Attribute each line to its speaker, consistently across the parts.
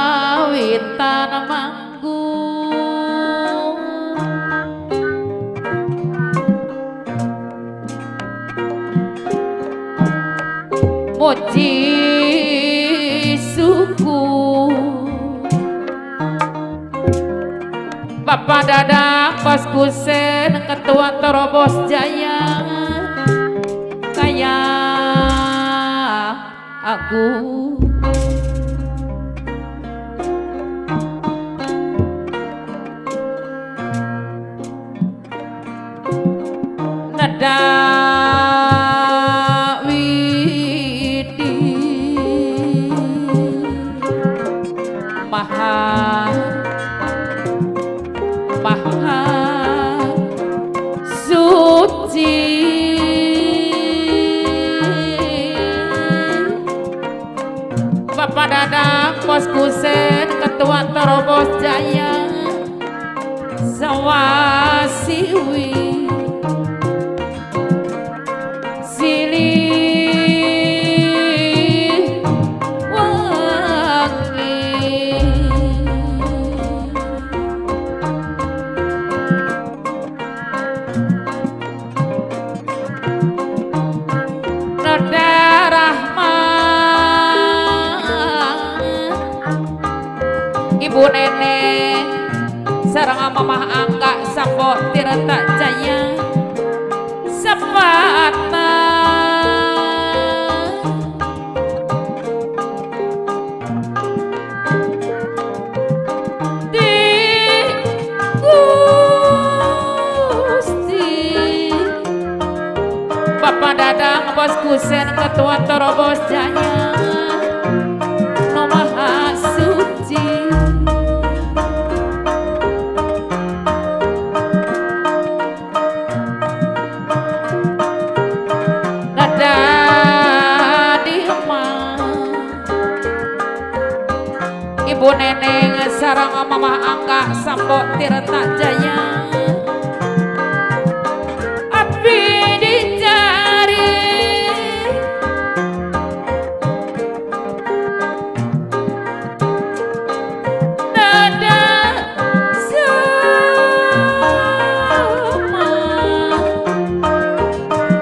Speaker 1: Ngawitan manggung muji suku Bapak Dadang Bos Kusen Ketua Terobos Jaya kaya aku nada widi maha suci Bapak Dadang Bos Kusen Ketua Terobos Jaya Sawasiwi Ibu Nenek sareng Mamah Angka Sampo Tirta Jaya Sapata di Gusti Bapak Dadang Bos Kusen Ketua Terobos Jaya Maha Suci Ibu Neneng sareng Mamah Angka Sampo Tirta Jaya Abdi dicari nada sama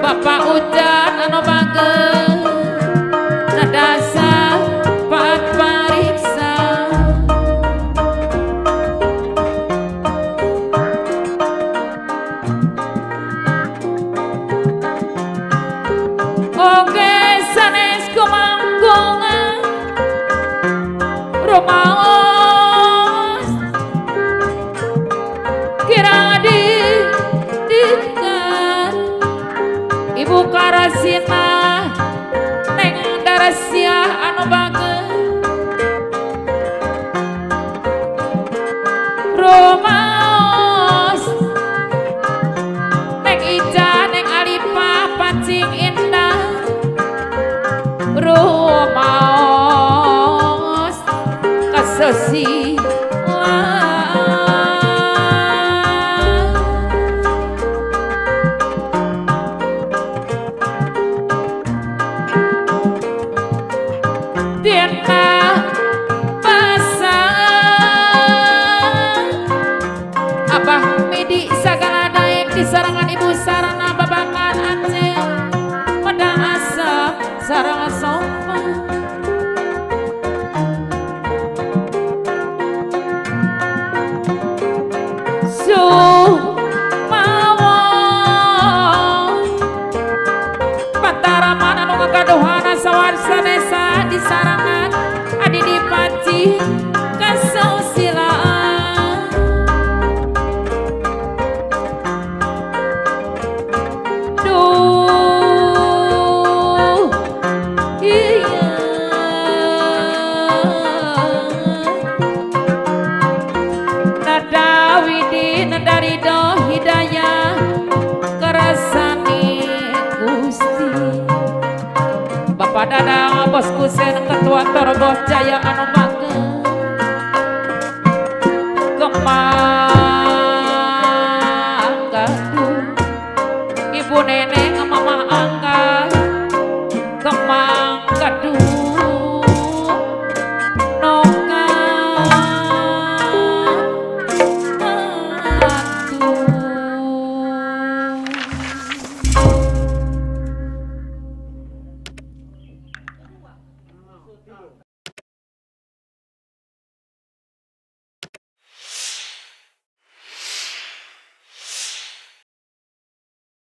Speaker 1: Bapak Ujan anu bagel nada sapat pariksa oke sanes kumanggungan rumaos kira didikan Ibu Karasina Neng Darasia anu bagel rumaos Neng Ica Neng Alipa Pancing Indah rumaos kasesi Tiana pasang Abah Midi sagala daek di sarangan Ibu Sarana babakan Aceh pada asap sarang sopa Pataraman anu ngagaduhana sawarsa desa di sarangan adi dipaci kasosilaan duh iya nada widi nada ridho hidayah kerasani Gusti Bapak Dadang Bos Kusen Ketua Terobos Jaya anu